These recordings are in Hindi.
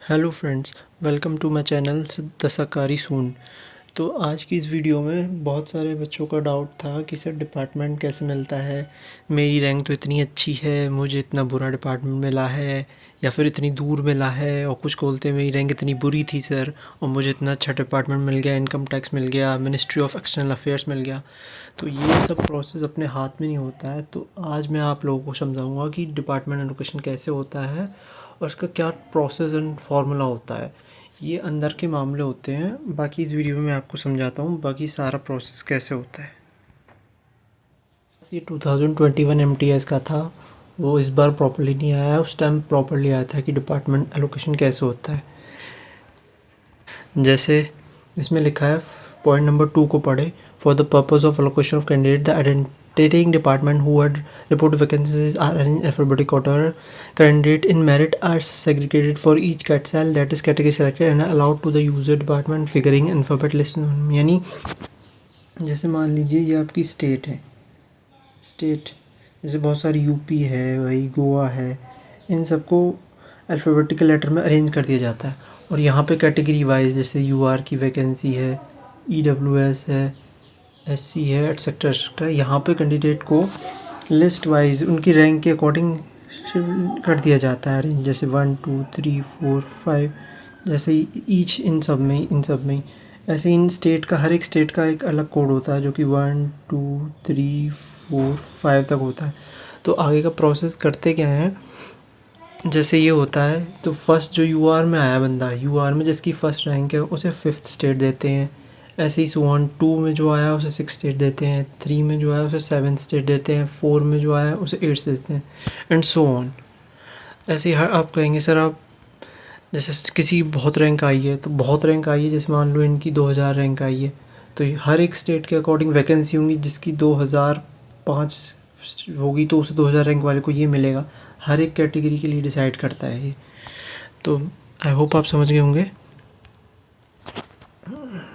Hello friends, welcome to my channel the Sarkari soon. तो आज की इस वीडियो में बहुत सारे बच्चों का डाउट था कि सर डिपार्टमेंट कैसे मिलता है। मेरी रैंक तो इतनी अच्छी है, मुझे इतना बुरा डिपार्टमेंट मिला है, या फिर इतनी दूर मिला है। और कुछ बोलते हैं मेरी रैंक इतनी बुरी थी सर और मुझे इतना अच्छा डिपार्टमेंट मिल गया, इनकम टैक्स मिल गया, मिनिस्ट्री ऑफ एक्सटर्नल अफेयर्स मिल गया। तो ये सब प्रोसेस अपने हाथ में नहीं होता है। तो आज मैं आप लोगों को समझाऊंगा कि डिपार्टमेंट एलोकेशन कैसे होता है और इसका क्या प्रोसेस एंड फार्मूला होता है। ये अंदर के मामले होते हैं, बाकी इस वीडियो में मैं आपको समझाता हूँ बाकी सारा प्रोसेस कैसे होता है। ये 2021 एमटीएस का था, वो इस बार प्रॉपर्ली नहीं आया, उस टाइम प्रॉपर्ली आया था कि डिपार्टमेंट एलोकेशन कैसे होता है। जैसे इसमें लिखा है, पॉइंट नंबर 2 को पढ़े। For the purpose of allocation of candidate the identifying department who had report vacancies are in alphabetic order. Candidate in merit are segregated for each cat cell that is category selected and allowed to the user department figuring alphabet list. यानी जैसे मान लीजिए ये आपकी स्टेट है, स्टेट जैसे बहुत सारी यूपी है, वही गोवा है, इन सबको अल्फ़ाबेटिकल लेटर में अरेंज कर दिया जाता है। और यहाँ पे कैटेगरी वाइज जैसे यूआर की वैकेंसी है, ईडब्ल्यूएस है, एससी है, एट्सेट्रा एट्सेट्रा, यहाँ पे कैंडिडेट को लिस्ट वाइज उनकी रैंक के अकॉर्डिंग कर दिया जाता है अरेंज। जैसे 1 2 3 4 5, जैसे ईच इन सब में ऐसे इन स्टेट का, हर एक स्टेट का एक अलग कोड होता है जो कि 1 2 3 4 5 तक होता है। तो आगे का प्रोसेस करते क्या है, जैसे ये होता है तो फर्स्ट जो यूआर में आया बंदा, यूआर में जिसकी फ़र्स्ट रैंक है उसे 5th स्टेट देते हैं। ऐसे ही 1 2 में जो आया उसे 6 स्टेट देते हैं, 3 में जो आया उसे 7 स्टेट देते हैं, 4 में जो आया उसे 8 देते हैं, एंड सो ऑन। ऐसे ही हर आप कहेंगे सर आप जैसे किसी बहुत रैंक आई है तो बहुत रैंक आई है, जैसे मान लो इनकी 2000 रैंक आई है, तो हर एक स्टेट के अकॉर्डिंग वैकेंसी होंगी। जिसकी 2005 होगी तो उसे 2000 रैंक वाले को ये मिलेगा। हर एक कैटेगरी के लिए डिसाइड करता है ये। तो आई होप आप समझ गए होंगे।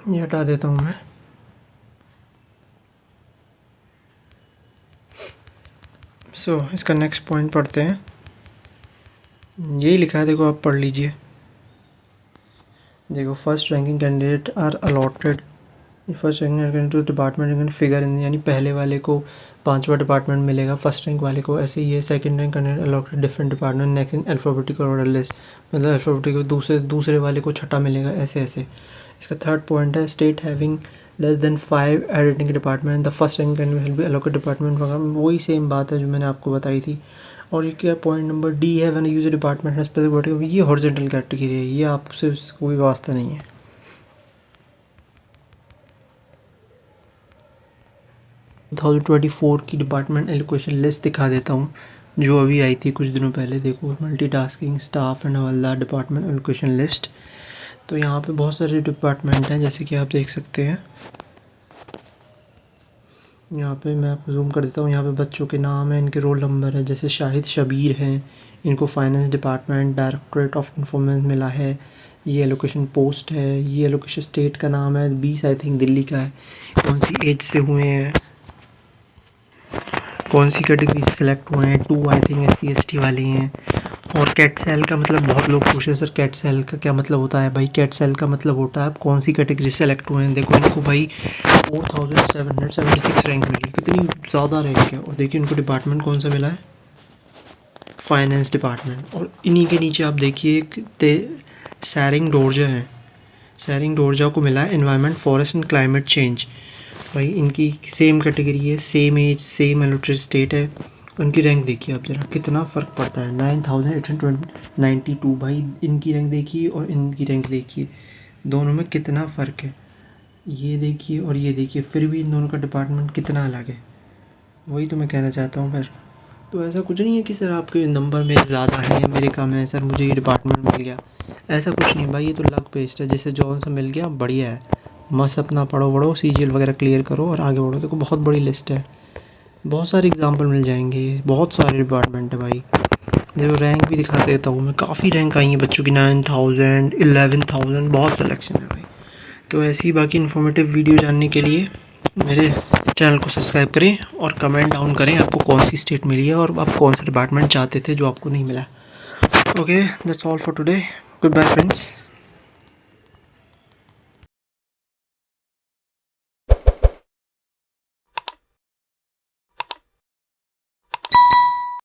ये हटा देता हूँ मैं। इसका नेक्स्ट पॉइंट पढ़ते हैं। यही लिखा है, देखो आप पढ़ लीजिए। देखो, first ranking candidate are allotted, first ranking to department figure in, यानी पहले वाले को 5वां डिपार्टमेंट मिलेगा, फर्स्ट रैंक वाले को। ऐसे ही है second rank candidate allotted different department next in alphabetical order list, मतलब अल्फाबेटिकल दूसरे वाले को छठा मिलेगा, ऐसे ऐसे। इसका थर्ड पॉइंट है, state having less than 5 editing department the first rank candidate will be allotted department. वही सेम बात है जो मैंने आपको बताई थी। और ये क्या पॉइंट नंबर डी है, व्हेन यूजर डिपार्टमेंट है स्पेसिफिक, ये हॉरिजॉन्टल कैटेगरी है, ये आपसे कोई वास्ता नहीं है। 2024 की डिपार्टमेंट एलोकेशन लिस्ट दिखा देता हूँ जो अभी आई थी कुछ दिनों पहले। देखो, multitasking staff and havildar department allocation list. तो यहाँ पे बहुत सारे डिपार्टमेंट हैं जैसे कि आप देख सकते हैं। यहाँ पे मैं आपको जूम कर देता हूँ। यहाँ पे बच्चों के नाम है, इनके रोल नंबर है। जैसे शाहिद शबीर हैं, इनको finance department directorate of information मिला है। ये एलोकेशन पोस्ट है। ये एलोकेशन स्टेट का नाम है 20 आई थिंक दिल्ली का है। कौन सी एज से हुए हैं, कौन सी कैटेगरी से सिलेक्ट हुए हैं, 2 आई थिंक SC ST वाले हैं। और कैट सेल का मतलब बहुत लोग पूछ रहे हैं सर कैट सेल का क्या मतलब होता है। भाई कैट सेल का मतलब होता है आप कौन सी कैटेगरी से सेलेक्ट हुए हैं। देखो इनको भाई 4776 रैंक मिली, कितनी ज़्यादा रैंक है। और देखिए इनको डिपार्टमेंट कौन सा मिला है, फाइनेंस डिपार्टमेंट। और इन्हीं के नीचे आप देखिए एक सैरिंग डोरजा है, सैरिंग डोरजा को मिला है environment forest and climate change. भाई इनकी सेम कैटेगरी है, same age, same allotted state है। उनकी रैंक देखिए आप ज़रा, कितना फ़र्क पड़ता है, 9892। भाई इनकी रैंक देखिए और इनकी रैंक देखिए, दोनों में कितना फ़र्क है। ये देखिए और ये देखिए, फिर भी इन दोनों का डिपार्टमेंट कितना अलग है। वही तो मैं कहना चाहता हूँ। फिर तो ऐसा कुछ नहीं है कि सर आपके नंबर मेरे ज़्यादा हैं मेरे कम है, सर मुझे ये डिपार्टमेंट मिल गया, ऐसा कुछ नहीं भाई। ये तो लक बेस्ड है, जैसे जॉन सा मिल गया बढ़िया है, मस्त अपना पढ़ो CGL वगैरह क्लियर करो और आगे बढ़ो। देखो बहुत बड़ी लिस्ट है, बहुत सारे एग्जांपल मिल जाएंगे, बहुत सारे डिपार्टमेंट है भाई। देखो रैंक भी दिखा देता हूँ मैं, काफ़ी रैंक आई है बच्चों की, 9000 11000, बहुत सिलेक्शन है भाई। तो ऐसी ही बाकी इन्फॉर्मेटिव वीडियो जानने के लिए मेरे चैनल को सब्सक्राइब करें और कमेंट डाउन करें आपको कौन सी स्टेट मिली है और आप कौन सा डिपार्टमेंट चाहते थे जो आपको नहीं मिला। Okay, that's all for today. Goodbye, friends.